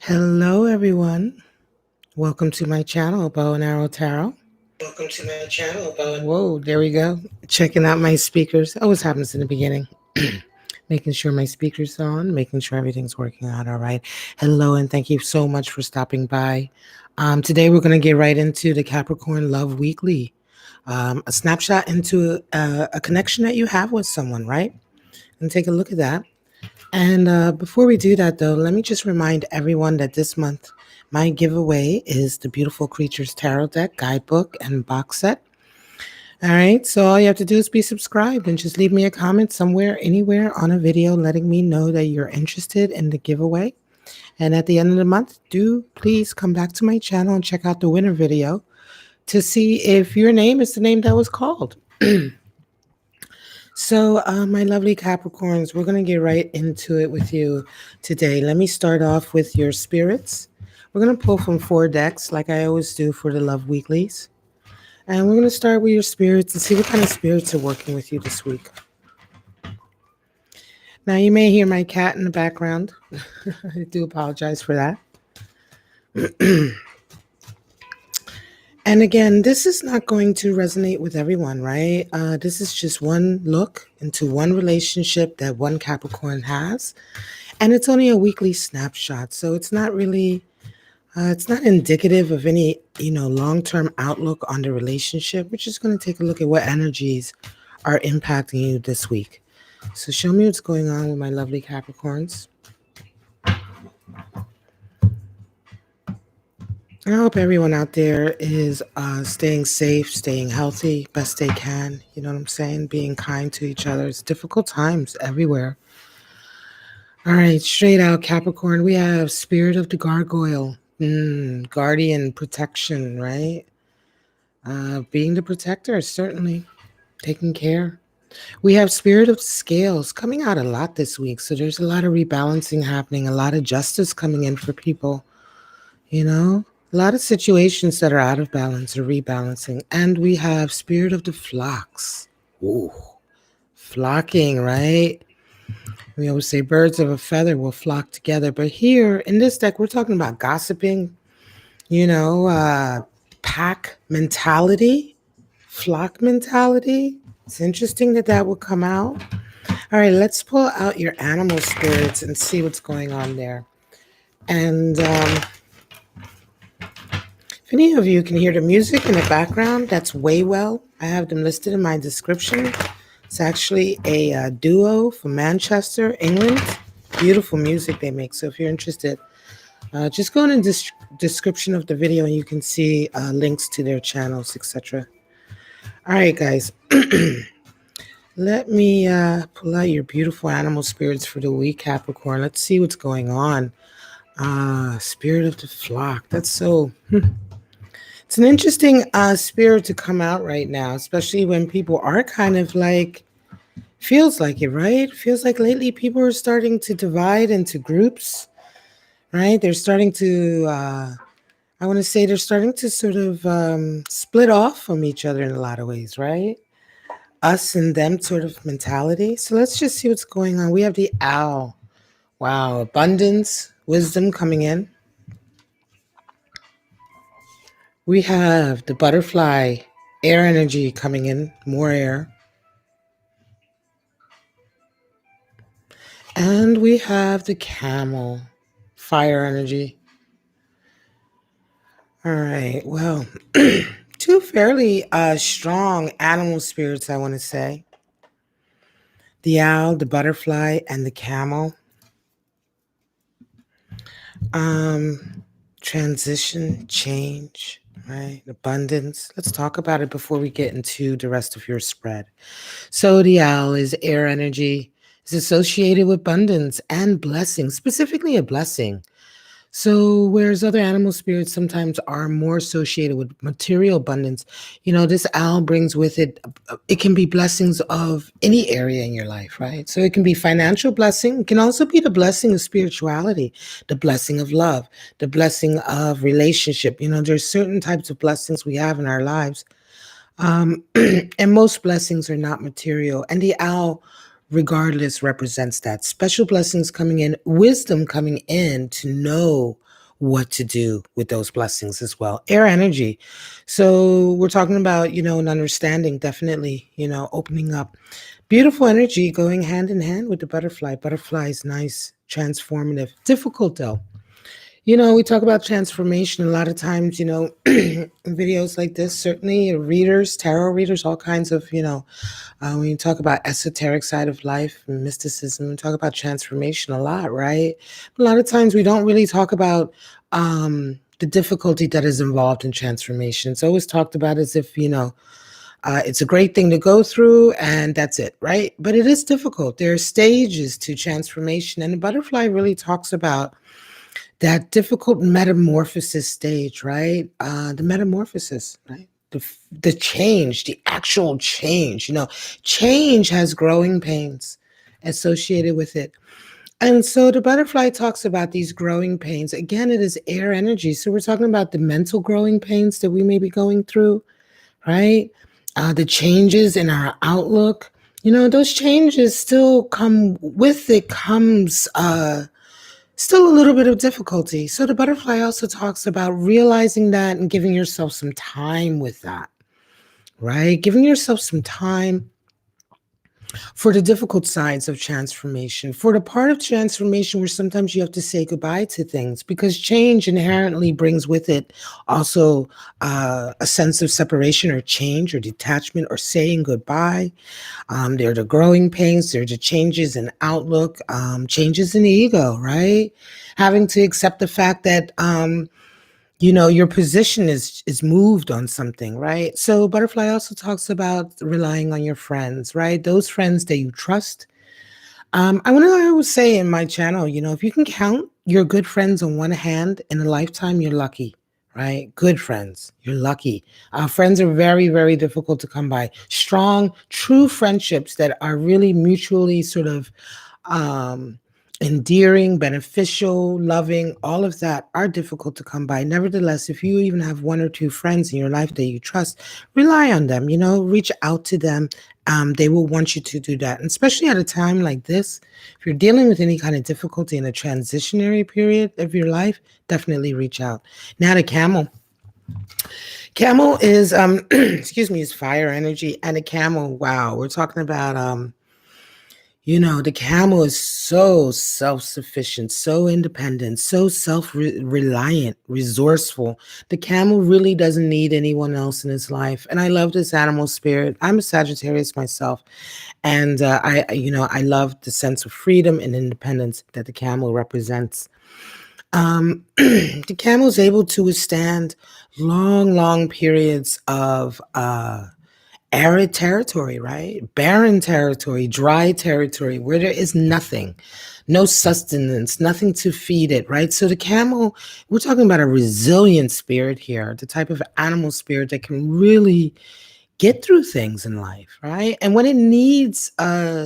Hello, everyone. Welcome to my channel, Bow and Arrow Tarot. Welcome to my channel, Bo. Whoa, there we go. Checking out my speakers. Always happens in the beginning. Making sure my speakers are on, making sure everything's working out all right. Hello, and thank you so much for stopping by. Today, we're going to get right into the Capricorn Love Weekly. A snapshot into a connection that you have with someone, right? And take a look at that. And before we do that, though, let me just remind everyone that this month, my giveaway is the Beautiful Creatures Tarot Deck Guidebook and box set. All right, so all you have to do is be subscribed and just leave me a comment somewhere, anywhere on a video letting me know that you're interested in the giveaway. And at the end of the month, do please come back to my channel and check out the winner video to see if your name is the name that was called. So, my lovely Capricorns, we're going to get right into it with you today. Let me start off with your spirits. We're going to pull from 4 decks like I always do for the Love Weeklies. And we're going to start with your spirits and see what kind of spirits are working with you this week. Now, you may hear my cat in the background. I do apologize for that. And again, this is not going to resonate with everyone, right? This is just one look into one relationship that one Capricorn has. And it's only a weekly snapshot. So it's not really, it's not indicative of any, long-term outlook on the relationship. We're just going to take a look at what energies are impacting you this week. So show me what's going on with my lovely Capricorns. I hope everyone out there is staying safe, staying healthy, best they can. You know what I'm saying? Being kind to each other. It's difficult times everywhere. All right, straight out Capricorn, we have Spirit of the Gargoyle, guardian protection, right? Being the protector, certainly taking care. We have Spirit of Scales coming out a lot this week. So there's a lot of rebalancing happening, a lot of justice coming in for people, a lot of situations that are out of balance are rebalancing. And we have Spirit of the Flocks. Ooh, flocking, right? We always say birds of a feather will flock together. But here in this deck, we're talking about gossiping, pack mentality, flock mentality. It's interesting that that would come out. All right, let's pull out your animal spirits and see what's going on there. And if any of you can hear the music in the background, that's way well. I have them listed in my description. It's actually a duo from Manchester, England. Beautiful music they make. So if you're interested, just go in the description of the video and you can see links to their channels, etc. All right, guys. Let me pull out your beautiful animal spirits for the week, Capricorn. Let's see what's going on. Spirit of the flock. That's so... It's an interesting spirit to come out right now, especially when people are kind of like, feels like it, right? Feels like lately people are starting to divide into groups, right? They're starting to, I want to say they're starting to sort of split off from each other in a lot of ways, right? Us and them sort of mentality. So let's just see what's going on. We have the owl. Wow, abundance, wisdom coming in. We have the butterfly, air energy coming in, more air. And we have the camel, fire energy. All right, well, two fairly strong animal spirits, I want to say. The owl, the butterfly, and the camel. Transition, change, right? Abundance. Let's talk about it before we get into the rest of your spread. So the owl is air energy. It's associated with abundance and blessing, specifically a blessing. So whereas other animal spirits sometimes are more associated with material abundance, this owl brings with it, it can be blessings of any area in your life, right? So it can be financial blessing. It can also be the blessing of spirituality, the blessing of love, the blessing of relationship. There's certain types of blessings we have in our lives. And most blessings are not material. And the owl, regardless, represents that. Special blessings coming in, wisdom coming in to know what to do with those blessings as well. Air energy. So we're talking about, an understanding, definitely, opening up. Beautiful energy going hand in hand with the butterfly. Butterfly is nice, transformative. Difficult though. We talk about transformation a lot of times, in videos like this, certainly readers, tarot readers, all kinds of, when you talk about esoteric side of life and mysticism, we talk about transformation a lot, right? A lot of times we don't really talk about the difficulty that is involved in transformation. It's always talked about as if, it's a great thing to go through and that's it, right? But it is difficult. There are stages to transformation. And the butterfly really talks about that difficult metamorphosis stage, right? The metamorphosis, right? The change, the actual change. Change has growing pains associated with it. And so the butterfly talks about these growing pains. Again, it is air energy. So we're talking about the mental growing pains that we may be going through, right? The changes in our outlook. Those changes still come with it, comes still a little bit of difficulty. So the butterfly also talks about realizing that and giving yourself some time with that, right? Giving yourself some time for the difficult sides of transformation, for the part of transformation where sometimes you have to say goodbye to things because change inherently brings with it also a sense of separation or change or detachment or saying goodbye. There are the growing pains, there are the changes in outlook, changes in ego, right? Having to accept the fact that your position is moved on something, right? So butterfly also talks about relying on your friends, right? Those friends that you trust. I always say in my channel, if you can count your good friends on one hand in a lifetime, you're lucky, right? Good friends, you're lucky. Friends are very, very difficult to come by. Strong, true friendships that are really mutually sort of um, endearing, beneficial, loving, all of that are difficult to come by. Nevertheless, if you even have one or two friends in your life that you trust, rely on them, reach out to them. They will want you to do that. And especially at a time like this, if you're dealing with any kind of difficulty in a transitionary period of your life, definitely reach out. Now the camel. Camel is excuse me, is fire energy. And the camel, wow, we're talking about the camel is so self-sufficient, so independent, so self-reliant, resourceful. The camel really doesn't need anyone else in his life. And I love this animal spirit. I'm a Sagittarius myself. And I love the sense of freedom and independence that the camel represents. The camel is able to withstand long periods of arid territory, right? Barren territory, dry territory, where there is nothing, no sustenance, nothing to feed it, right? So the camel, we're talking about a resilient spirit here, the type of animal spirit that can really get through things in life, right? And when it needs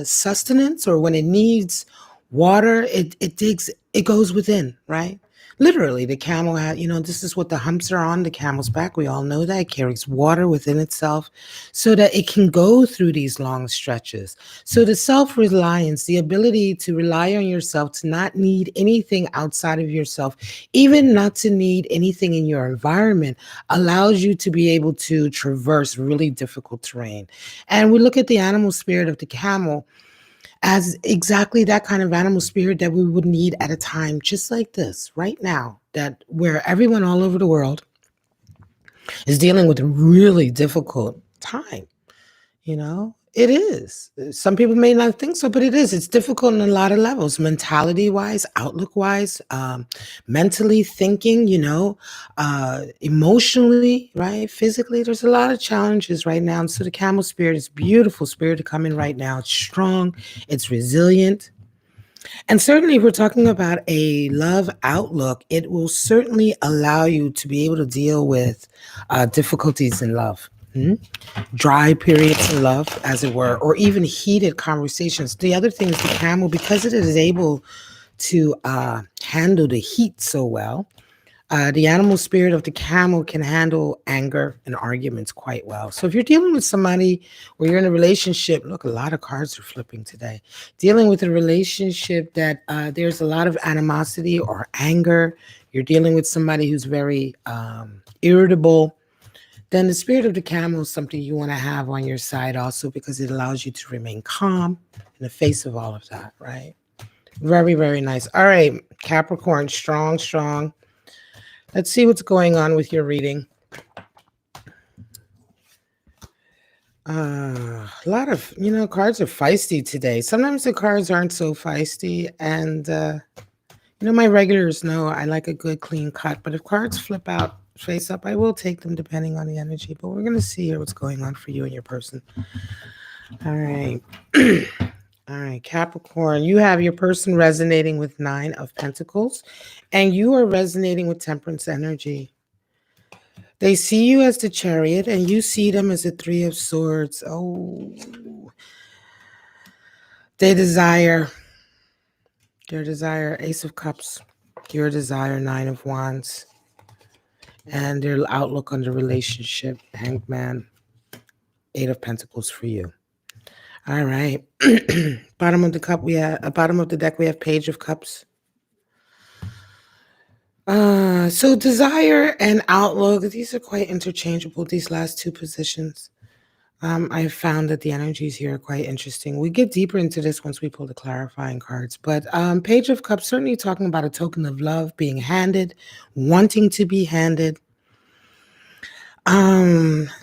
sustenance or when it needs water, it goes within, right? Literally, the camel has, this is what the humps are on the camel's back. We all know that it carries water within itself so that it can go through these long stretches. So the self-reliance, the ability to rely on yourself, to not need anything outside of yourself, even not to need anything in your environment, allows you to be able to traverse really difficult terrain. And we look at the animal spirit of the camel as exactly that kind of animal spirit that we would need at a time just like this right now, that where everyone all over the world is dealing with a really difficult time. It is. Some people may not think so, but it is. It's difficult on a lot of levels, mentality wise, outlook wise, mentally thinking, emotionally, right? Physically, there's a lot of challenges right now. And so the camel spirit is a beautiful spirit to come in right now. It's strong, it's resilient. And certainly, if we're talking about a love outlook, it will certainly allow you to be able to deal with difficulties in love. Dry periods in love, as it were, or even heated conversations. The other thing is the camel, because it is able to handle the heat so well, The animal spirit of the camel can handle anger and arguments quite well. So if you're dealing with somebody or you're in a relationship, look, a lot of cards are flipping today. Dealing with a relationship that there's a lot of animosity or anger, you're dealing with somebody who's very irritable, then the spirit of the camel is something you want to have on your side also because it allows you to remain calm in the face of all of that, right? Very, very nice. All right, Capricorn, strong, strong. Let's see what's going on with your reading. A lot of, cards are feisty today. Sometimes the cards aren't so feisty. And, my regulars know I like a good clean cut. But if cards flip out face up, I will take them depending on the energy. But we're going to see here what's going on for you and your person. All right. All right, Capricorn, you have your person resonating with 9 of Pentacles. And you are resonating with Temperance energy. They see you as the Chariot, and you see them as the 3 of Swords. Oh, their desire, Ace of Cups, your desire, 9 of Wands, and their outlook on the relationship, Hanged Man, 8 of Pentacles for you. All right, bottom of the deck, we have Page of Cups. So desire and outlook, these are quite interchangeable, these last 2 positions. I found that the energies here are quite interesting. We get deeper into this once we pull the clarifying cards. But Page of Cups, certainly talking about a token of love being handed, wanting to be handed.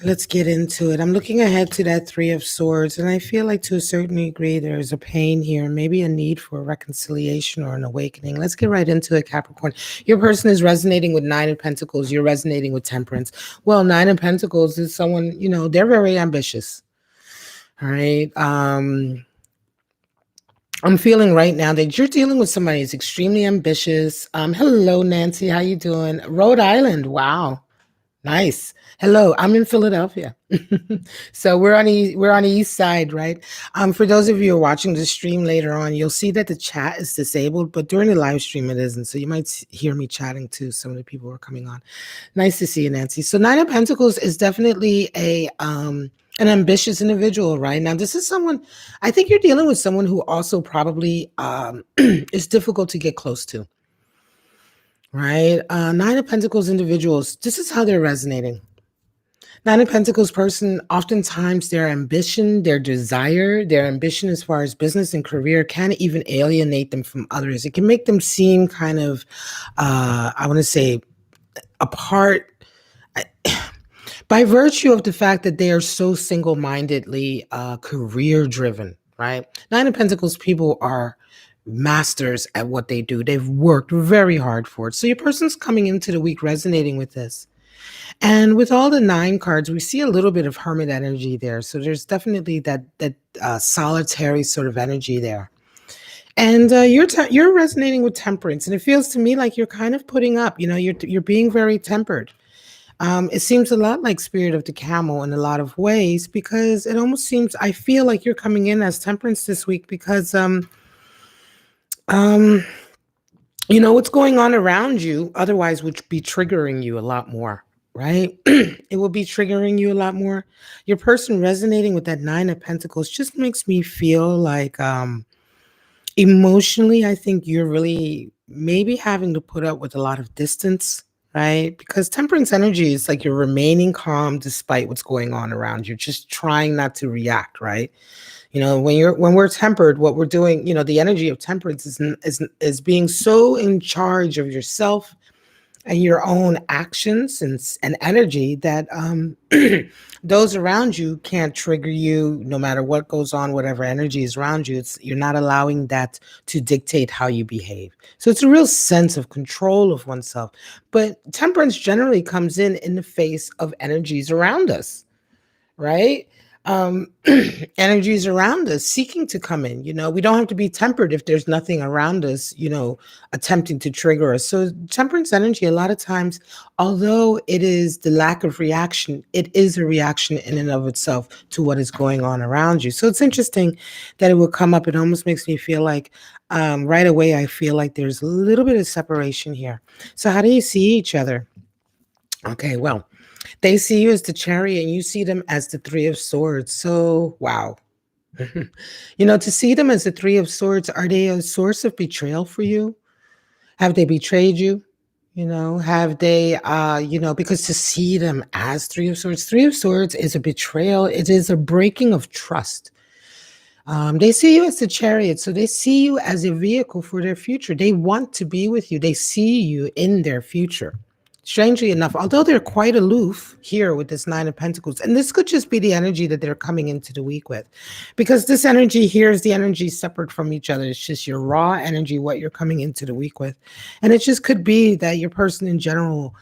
Let's get into it. I'm looking ahead to that 3 of Swords, and I feel like to a certain degree there's a pain here, maybe a need for a reconciliation or an awakening. Let's get right into it, Capricorn. Your person is resonating with 9 of Pentacles. You're resonating with Temperance. Well, 9 of Pentacles is someone, they're very ambitious. All right. I'm feeling right now that you're dealing with somebody who's extremely ambitious. Hello, Nancy. How you doing? Rhode Island. Wow. Nice. Hello, I'm in Philadelphia. So we're on the east side, right? For those of you who are watching the stream later on, you'll see that the chat is disabled, but during the live stream it isn't. So you might hear me chatting to some of the people who are coming on. Nice to see you, Nancy. So 9 of Pentacles is definitely an ambitious individual, right? Now, this is someone, I think you're dealing with someone who also probably is difficult to get close to. Right? 9 of Pentacles individuals, this is how they're resonating. 9 of Pentacles person, oftentimes their ambition, their desire, their ambition as far as business and career can even alienate them from others. It can make them seem kind of, I want to say, apart by virtue of the fact that they are so single-mindedly career-driven, right? 9 of Pentacles people are masters at what they do. They've worked very hard for it. So your person's coming into the week resonating with this. And with all the 9 cards, we see a little bit of hermit energy there. So there's definitely that solitary sort of energy there. And you're resonating with Temperance, and it feels to me like you're kind of putting up. You're being very tempered. It seems a lot like Spirit of the Camel in a lot of ways because it almost seems I feel like you're coming in as Temperance this week because what's going on around you otherwise would be triggering you a lot more, right? It will be triggering you a lot more. Your person resonating with that 9 of Pentacles just makes me feel like emotionally, I think you're really maybe having to put up with a lot of distance, right? Because Temperance energy is like you're remaining calm despite what's going on around you, just trying not to react, right? When we're tempered, what we're doing, the energy of Temperance is being so in charge of yourself and your own actions and energy that those around you can't trigger you no matter what goes on, whatever energy is around you. You're not allowing that to dictate how you behave. So it's a real sense of control of oneself. But Temperance generally comes in the face of energies around us, right? um, energies around us seeking to come in. We don't have to be tempered if there's nothing around us, attempting to trigger us. So, temperance energy, a lot of times, although it is the lack of reaction, it is a reaction in and of itself to what is going on around you. So, it's interesting that it will come up. It almost makes me feel like right away, I feel like there's a little bit of separation here. So, how do you see each other? Okay, well, they see you as the chariot and you see them as the three of swords. So, wow. To see them as the three of swords, are they a source of betrayal for you? Have they betrayed you? Have they, because to see them as three of swords is a betrayal. It is a breaking of trust. They see you as the chariot, so they see you as a vehicle for their future. They want to be with you. They see you in their future. Strangely enough, although they're quite aloof here with this Nine of Pentacles, and this could just be the energy that they're coming into the week with, because this energy here is the energy separate from each other. It's just your raw energy, what you're coming into the week with. And it just could be that your person in general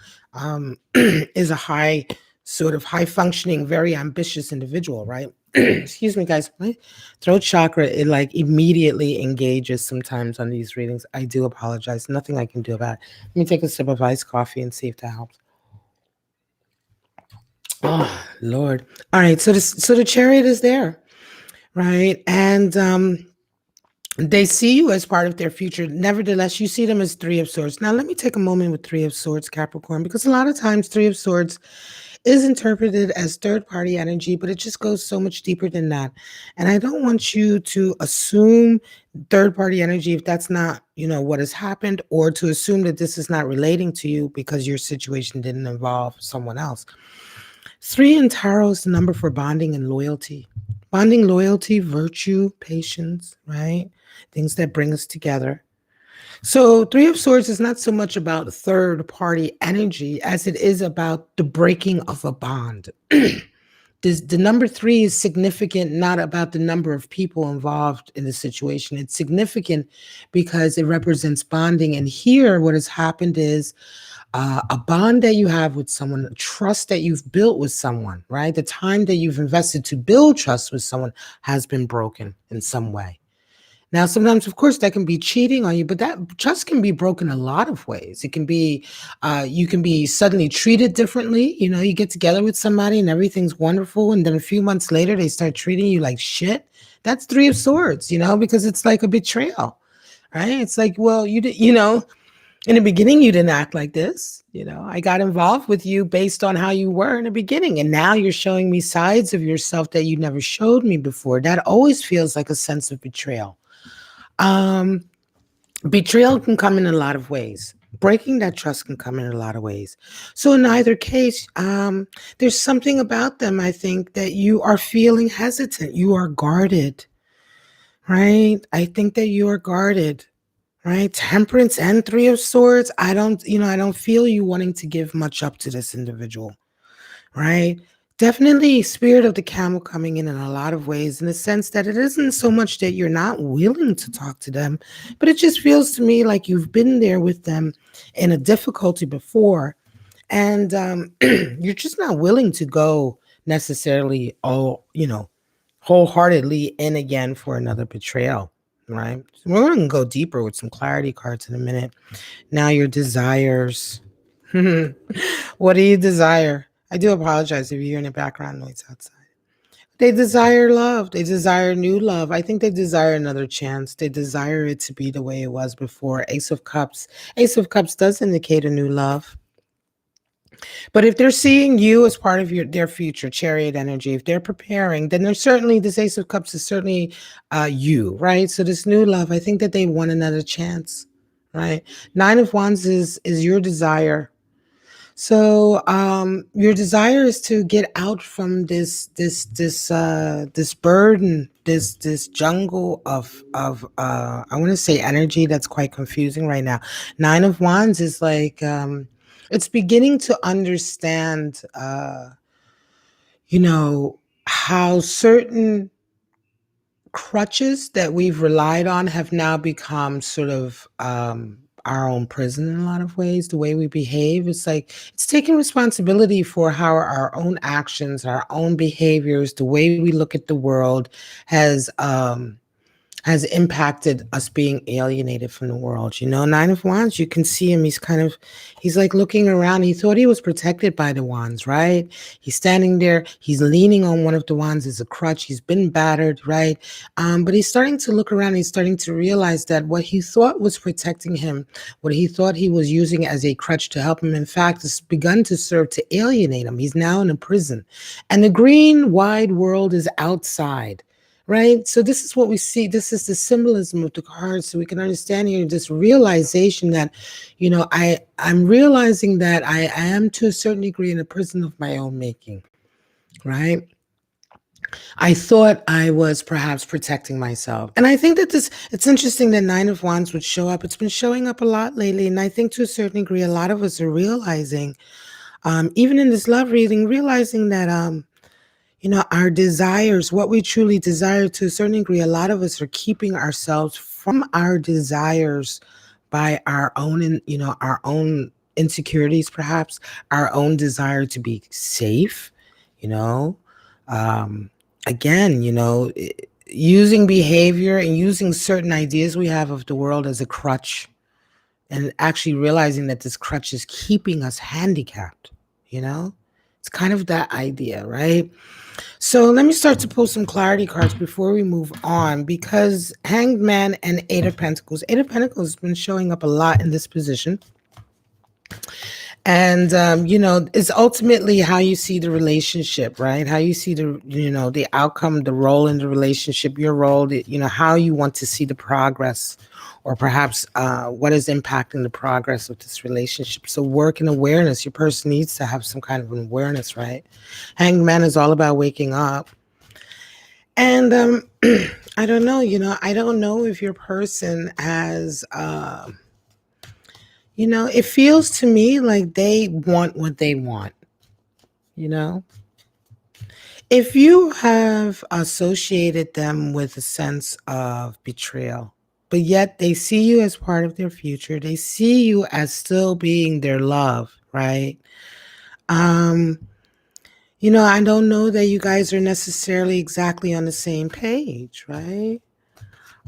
is a sort of high functioning, very ambitious individual, right? Excuse me, guys. My throat chakra, it like immediately engages sometimes on these readings. I do apologize. Nothing I can do about it. Let me take a sip of iced coffee and see if that helps. Oh, Lord. All right. So the chariot is there, right? And they see you as part of their future. Nevertheless, you see them as three of swords. Now, let me take a moment with three of swords, Capricorn, because a lot of times three of swords is interpreted as third party energy, but it just goes so much deeper than that. And I don't want you to assume third party energy if that's not, what has happened, or to assume that this is not relating to you because your situation didn't involve someone else. 3 in tarot is the number for bonding and loyalty. Bonding, loyalty, virtue, patience, right? Things that bring us together. So, Three of Swords is not so much about third party energy as it is about the breaking of a bond. The number 3 is significant, not about the number of people involved in the situation. It's significant because it represents bonding. And here, what has happened is a bond that you have with someone, trust that you've built with someone, right? The time that you've invested to build trust with someone has been broken in some way. Now, sometimes, of course, that can be cheating on you, but that trust can be broken a lot of ways. It can be, you can be suddenly treated differently. You get together with somebody and everything's wonderful. And then a few months later, they start treating you like shit. That's Three of Swords, because it's like a betrayal, right? It's like, well, you did, in the beginning, you didn't act like this. I got involved with you based on how you were in the beginning. And now you're showing me sides of yourself that you never showed me before. That always feels like a sense of betrayal. Um, Betrayal can come in a lot of ways. Breaking that trust can come in a lot of ways. So in either case, there's something about them, I think, that you are feeling hesitant. You are guarded, right? I think that you are guarded, right? Temperance and Three of Swords. I don't feel you wanting to give much up to this individual, right? Definitely spirit of the camel coming in a lot of ways, in the sense that it isn't so much that you're not willing to talk to them, but it just feels to me like you've been there with them in a difficulty before, and you're just not willing to go necessarily wholeheartedly in again for another betrayal, right? So we're going to go deeper with some clarity cards in a minute. Now your desires. What do you desire? I do apologize if you're hearing the background noise outside. They desire love. They desire new love. I think they desire another chance. They desire it to be the way it was before. Ace of Cups. Ace of Cups does indicate a new love. But if they're seeing you as part of their future, chariot energy, if they're preparing, then there's certainly, this Ace of Cups is certainly you, right? So this new love, I think that they want another chance, right? Nine of Wands is your desire. So your desire is to get out from this burden, this jungle of I want to say energy that's quite confusing right now. Nine of Wands is like it's beginning to understand how certain crutches that we've relied on have now become sort of our own prison in a lot of ways, the way we behave. It's like it's taking responsibility for how our own actions, our own behaviors, the way we look at the world has has impacted us being alienated from the world. You know, Nine of Wands, you can see him. He's like looking around. He thought he was protected by the wands, right? He's standing there. He's leaning on one of the wands as a crutch. He's been battered, right? But he's starting to look around. He's starting to realize that what he thought was protecting him, what he thought he was using as a crutch to help him, in fact, has begun to serve to alienate him. He's now in a prison. And the green, wide world is outside. Right. So this is what we see. This is the symbolism of the cards. So we can understand here this realization that, I'm realizing that I am to a certain degree in a prison of my own making. Right. I thought I was perhaps protecting myself. And I think that it's interesting that Nine of Wands would show up. It's been showing up a lot lately. And I think to a certain degree, a lot of us are realizing, even in this love reading, realizing that, our desires, what we truly desire to a certain degree, a lot of us are keeping ourselves from our desires by our own, our own insecurities, perhaps our own desire to be safe, you know. Um, Again, using behavior and using certain ideas we have of the world as a crutch and actually realizing that this crutch is keeping us handicapped, you know. It's kind of that idea, right? So let me start to pull some clarity cards before we move on, because Hanged Man and Eight of Pentacles. Eight of Pentacles has been showing up a lot in this position. And, it's ultimately how you see the relationship, right? How you see the outcome, the role in the relationship, your role, how you want to see the progress, or perhaps what is impacting the progress of this relationship. So work and awareness. Your person needs to have some kind of an awareness, right? Hanged Man is all about waking up. And I don't know, I don't know if your person has, it feels to me like they want what they want, you know? If you have associated them with a sense of betrayal, but yet they see you as part of their future, they see you as still being their love, right? I don't know that you guys are necessarily exactly on the same page, right?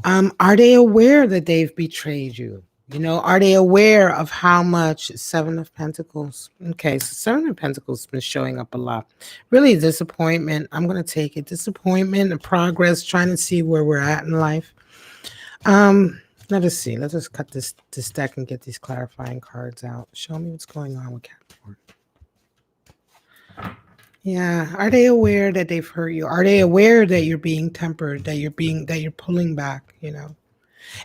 Are they aware that they've betrayed you? Are they aware of how much? Seven of Pentacles. Okay, so Seven of Pentacles has been showing up a lot. Really disappointment. I'm going to take it. Disappointment and progress, trying to see where we're at in life. Let us see. Let's just cut this deck and get these clarifying cards out. Show me what's going on with Capricorn. Yeah. Are they aware that they've hurt you? Are they aware that you're being tempered, that you're pulling back,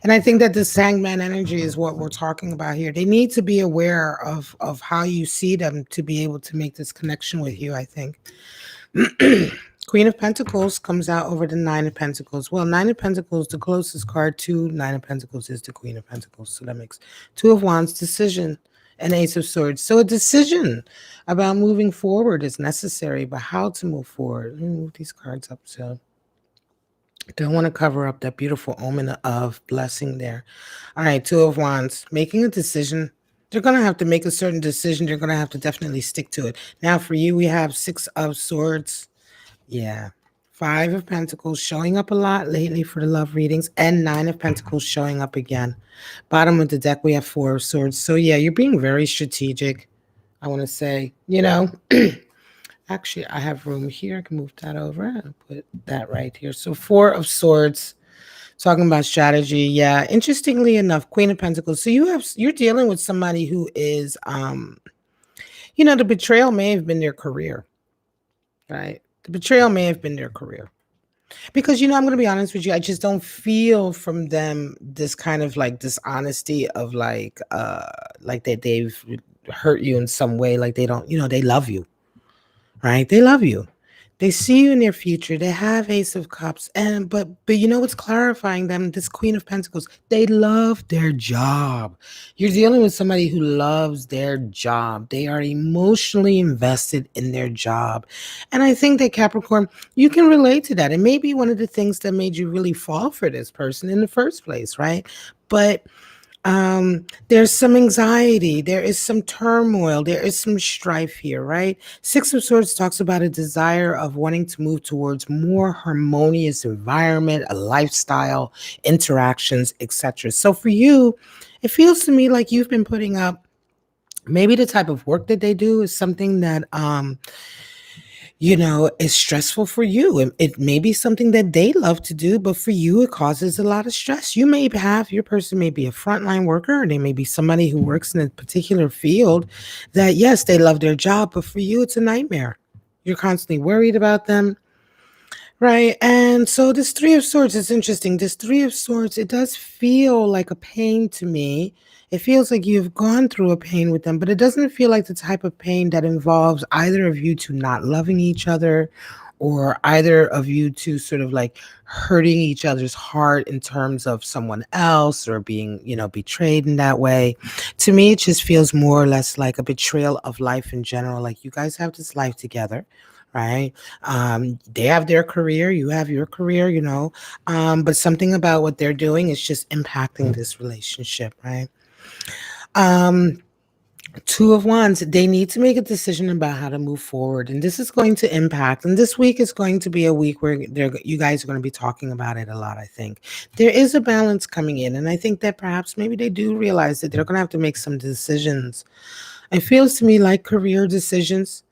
And I think that this Sandman energy is what we're talking about here. They need to be aware of how you see them to be able to make this connection with you, I think. Queen of Pentacles comes out over the Nine of Pentacles. Well, Nine of Pentacles, the closest card to Nine of Pentacles is the Queen of Pentacles. So that makes Two of Wands, decision, and Ace of Swords. So a decision about moving forward is necessary, but how to move forward. Let me move these cards up so I don't want to cover up that beautiful omen of blessing there. All right, Two of Wands, making a decision. They're going to have to make a certain decision. They're going to have to definitely stick to it. Now for you, we have Six of Swords. Yeah. Five of Pentacles showing up a lot lately for the love readings, and Nine of Pentacles showing up again. Bottom of the deck, we have Four of Swords. So yeah, you're being very strategic. I want to say, actually, I have room here. I can move that over and put that right here. So Four of Swords, talking about strategy. Yeah, interestingly enough, Queen of Pentacles. So you're dealing with somebody who is, the betrayal may have been their career, right? The betrayal may have been their career. Because, I'm going to be honest with you, I just don't feel from them this kind of like dishonesty of like that they've hurt you in some way. Like they don't, they love you, right? They love you. They see you in their future. They have Ace of Cups. But what's clarifying them? This Queen of Pentacles. They love their job. You're dealing with somebody who loves their job. They are emotionally invested in their job. And I think that Capricorn, you can relate to that. It may be one of the things that made you really fall for this person in the first place, right? But There's some anxiety, there is some turmoil, there is some strife here, right? Six of Swords talks about a desire of wanting to move towards more harmonious environment, a lifestyle, interactions, etc. So for you, it feels to me like you've been putting up maybe the type of work that they do is something that is stressful for you. It may be something that they love to do, but for you, it causes a lot of stress. Your person may be a frontline worker, or they may be somebody who works in a particular field that, yes, they love their job, but for you, it's a nightmare. You're constantly worried about them. Right. And so this Three of Swords is interesting. This Three of Swords, it does feel like a pain to me. It feels like you've gone through a pain with them, but it doesn't feel like the type of pain that involves either of you to not loving each other or either of you to sort of like hurting each other's heart in terms of someone else or being, betrayed in that way. To me, it just feels more or less like a betrayal of life in general. Like you guys have this life together, right? They have their career, you have your career, but something about what they're doing is just impacting this relationship, right? Um, Two of Wands, they need to make a decision about how to move forward, and this is going to impact. And this week is going to be a week where you guys are going to be talking about it a lot. I think there is a balance coming in, and I think that perhaps maybe they do realize that they're going to have to make some decisions. It feels to me like career decisions.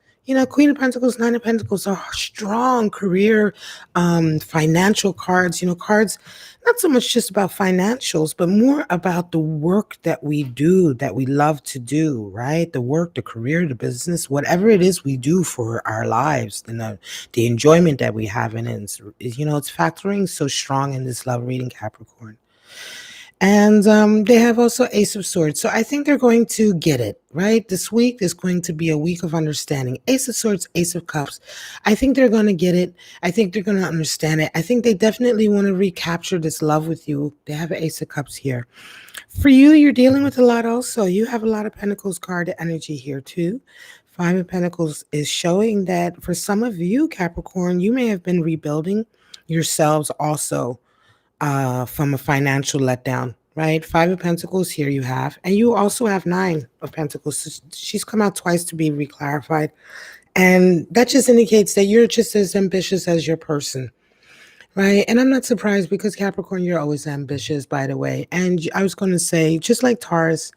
Queen of Pentacles, Nine of Pentacles are strong career, financial cards. Cards not so much just about financials, but more about the work that we do, that we love to do, right? The work, the career, the business, whatever it is we do for our lives, and the enjoyment that we have in it. It's factoring so strong in this love reading, Capricorn. And they have also Ace of Swords. So I think they're going to get it, right? This week is going to be a week of understanding. Ace of Swords, Ace of Cups. I think they're going to get it. I think they're going to understand it. I think they definitely want to recapture this love with you. They have an Ace of Cups here. For you, you're dealing with a lot also. You have a lot of Pentacles card energy here too. Five of Pentacles is showing that for some of you, Capricorn, you may have been rebuilding yourselves also from a financial letdown, right? Five of Pentacles here you have, and you also have Nine of Pentacles. So she's come out twice to be reclarified, and that just indicates that you're just as ambitious as your person, right? And I'm not surprised because Capricorn, you're always ambitious, by the way. And I was going to say, just like Taurus,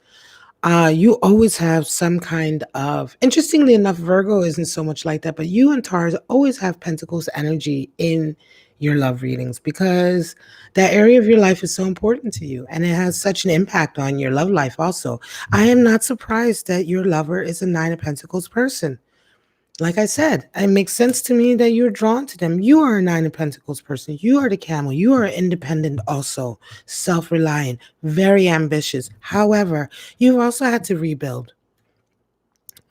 you always have some kind of, interestingly enough, Virgo isn't so much like that, but you and Taurus always have Pentacles energy in your love readings because that area of your life is so important to you and it has such an impact on your love life also. I am not surprised that your lover is a Nine of Pentacles person. Like I said, it makes sense to me that you're drawn to them. You are a Nine of Pentacles person. You are the camel. You are independent also, self-reliant, very ambitious. However, you've also had to rebuild,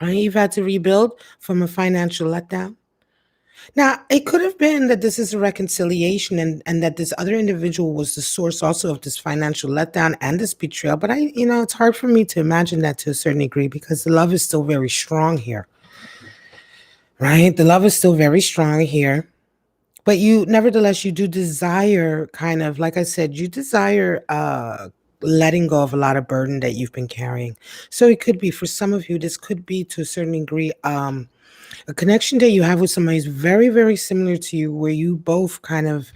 right? You've had to rebuild from a financial letdown. Now, it could have been that this is a reconciliation and that this other individual was the source also of this financial letdown and this betrayal. But it's hard for me to imagine that to a certain degree because the love is still very strong here. Right? The love is still very strong here. But nevertheless, you do desire kind of, like I said, you desire letting go of a lot of burden that you've been carrying. So it could be for some of you, this could be to a certain degree, a connection that you have with somebody is very, very similar to you, where you both kind of,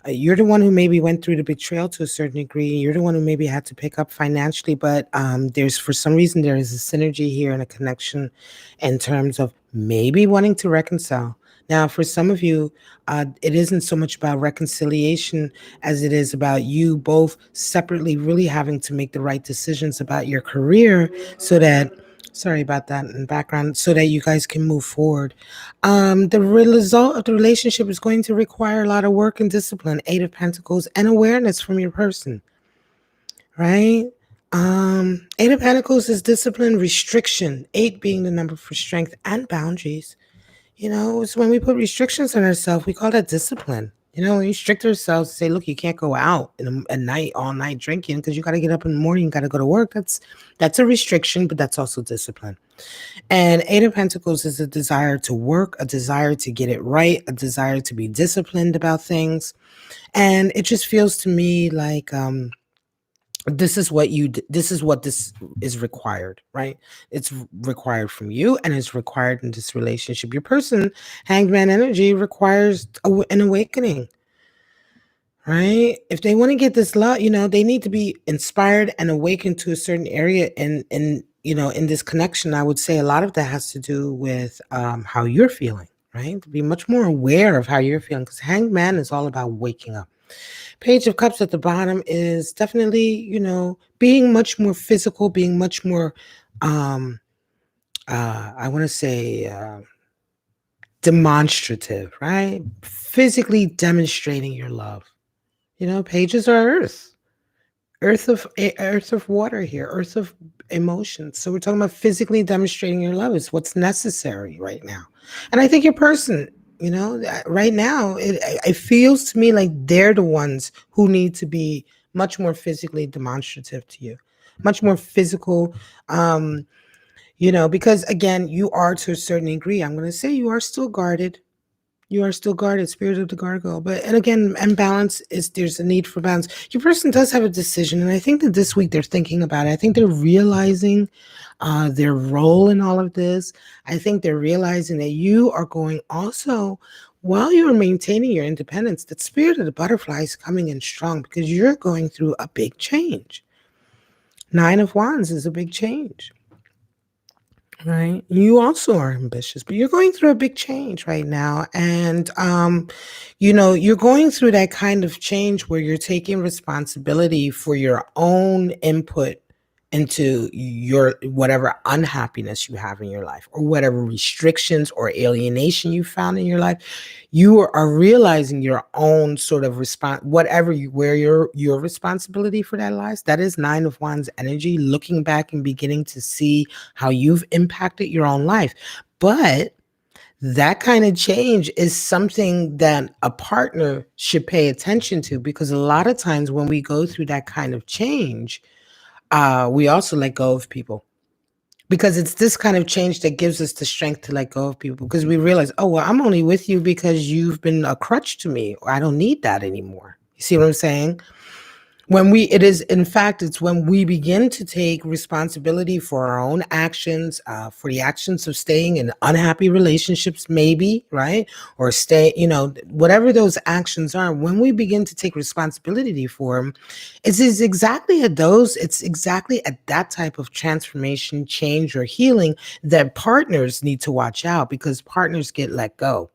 you're the one who maybe went through the betrayal to a certain degree. You're the one who maybe had to pick up financially, but there's, for some reason, there is a synergy here and a connection in terms of maybe wanting to reconcile. Now, for some of you, it isn't so much about reconciliation as it is about you both separately really having to make the right decisions about your career so that, sorry about that in the background, so that you guys can move forward. The result of the relationship is going to require a lot of work and discipline, Eight of Pentacles, and awareness from your person, right? Eight of Pentacles is discipline, restriction, eight being the number for strength and boundaries. It's when we put restrictions on ourselves, we call that discipline. When we restrict ourselves, say, look, you can't go out at night, all night drinking because you got to get up in the morning, you got to go to work. That's a restriction, but that's also discipline. And Eight of Pentacles is a desire to work, a desire to get it right, a desire to be disciplined about things. And it just feels to me like this is what this is required, right? It's required from you, and it's required in this relationship. Your person, hangman energy, requires an awakening, right? If they want to get this love, they need to be inspired and awakened to a certain area. And in this connection, I would say a lot of that has to do with how you're feeling, right? To be much more aware of how you're feeling, because hangman is all about waking up. Page of Cups at the bottom is definitely, being much more physical, being much more, I want to say, demonstrative, right? Physically demonstrating your love. Pages are earth of water here, earth of emotions. So we're talking about physically demonstrating your love is what's necessary right now. And I think your person, right now, it feels to me like they're the ones who need to be much more physically demonstrative to you, much more physical. Because again, you are, to a certain degree, I'm going to say, you are still guarded. You are still guarded, spirit of the gargoyle. But, and again, and balance is, there's a need for balance. Your person does have a decision. And I think that this week they're thinking about it. I think they're realizing their role in all of this. I think they're realizing that you are going also, while you are maintaining your independence, that spirit of the butterfly is coming in strong, because you're going through a big change. 9 of Wands is a big change. Right. You also are ambitious, but you're going through a big change right now. And, you're going through that kind of change where you're taking responsibility for your own input into your whatever unhappiness you have in your life, or whatever restrictions or alienation you found in your life. You are realizing your own sort of response, where your responsibility for that lies. That is 9 of Wands energy, looking back and beginning to see how you've impacted your own life. But that kind of change is something that a partner should pay attention to, because a lot of times when we go through that kind of change, we also let go of people, because it's this kind of change that gives us the strength to let go of people, because we realize, oh, well, I'm only with you because you've been a crutch to me, or I don't need that anymore. You see what I'm saying? It's when we begin to take responsibility for our own actions, for the actions of staying in unhappy relationships, maybe, right? Or whatever those actions are, when we begin to take responsibility for them, it's exactly at that type of transformation, change, or healing that partners need to watch out, because partners get let go.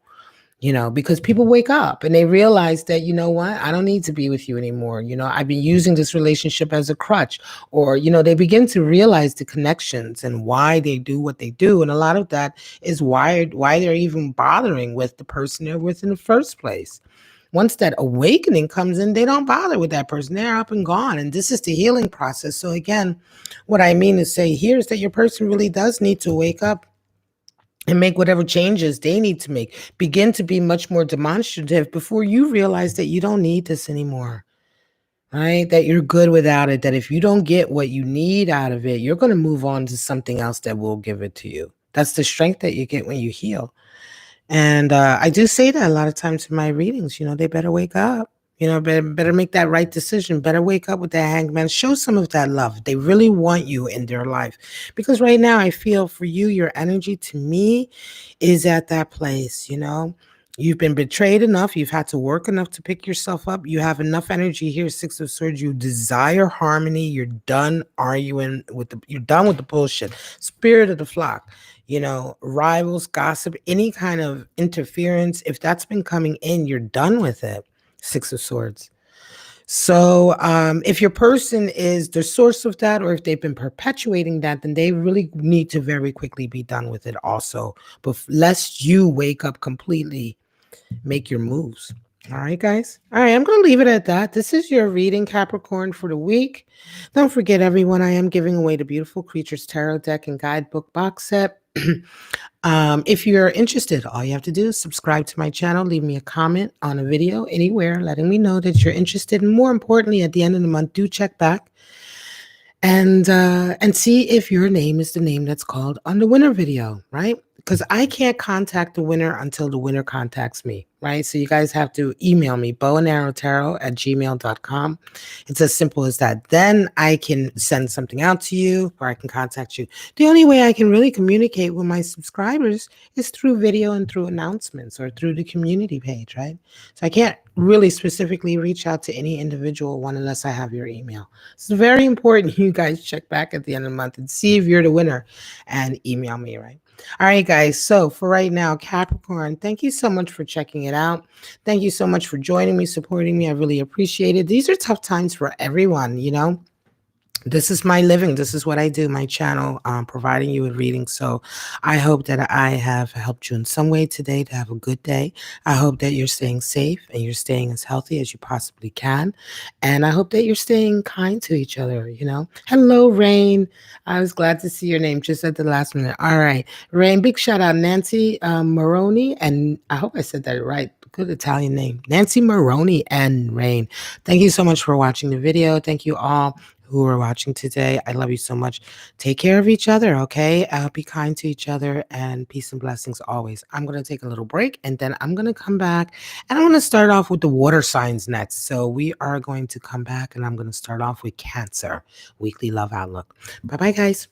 Because people wake up and they realize that, what, I don't need to be with you anymore. I've been using this relationship as a crutch, or, they begin to realize the connections and why they do what they do. And a lot of that is why they're even bothering with the person they're with in the first place. Once that awakening comes in, they don't bother with that person. They're up and gone. And this is the healing process. So again, what I mean to say here is that your person really does need to wake up and make whatever changes they need to make. Begin to be much more demonstrative before you realize that you don't need this anymore, right? That you're good without it, that if you don't get what you need out of it, you're going to move on to something else that will give it to you. That's the strength that you get when you heal. And I do say that a lot of times in my readings, they better wake up. Better make that right decision. Better wake up with that hangman. Show some of that love. They really want you in their life. Because right now, I feel for you, your energy to me is at that place, You've been betrayed enough. You've had to work enough to pick yourself up. You have enough energy here, 6 of Swords. You desire harmony. You're done arguing you're done with the bullshit. Spirit of the flock. Rivals, gossip, any kind of interference, if that's been coming in, you're done with it. 6 of Swords. So if your person is the source of that, or if they've been perpetuating that, then they really need to very quickly be done with it also. But lest you wake up completely, make your moves. All right, guys. All right, I'm going to leave it at that. This is your reading, Capricorn, for the week. Don't forget, everyone, I am giving away the Beautiful Creatures Tarot Deck and Guidebook box set. If you're interested, all you have to do is subscribe to my channel, leave me a comment on a video anywhere, letting me know that you're interested. And more importantly, at the end of the month, do check back and see if your name is the name that's called on the winner video, right? because I can't contact the winner until the winner contacts me, right? So you guys have to email me, bowandarrowtarot@gmail.com. It's as simple as that. Then I can send something out to you or I can contact you. The only way I can really communicate with my subscribers is through video and through announcements or through the community page, right? So I can't really specifically reach out to any individual one unless I have your email. It's very important you guys check back at the end of the month and see if you're the winner and email me, right? All right, guys. So for right now, Capricorn, thank you so much for checking it out. Thank you so much for joining me, supporting me. I really appreciate it. These are tough times for everyone, you know. This is my living. This is what I do, my channel, providing you with readings. So I hope that I have helped you in some way today to have a good day. I hope that you're staying safe and you're staying as healthy as you possibly can. And I hope that you're staying kind to each other, you know. Hello, Rain. I was glad to see your name just at the last minute. All right, Rain, big shout out, Nancy Maroney. And I hope I said that right. Good Italian name, Nancy Maroney and Rain. Thank you so much for watching the video. Thank you all who are watching today. I love you so much. Take care of each other, okay? Be kind to each other and peace and blessings always. I'm going to take a little break and then I'm going to come back and I'm going to start off with the water signs next. So we are going to come back and I'm going to start off with Cancer, weekly love outlook. Bye-bye, guys.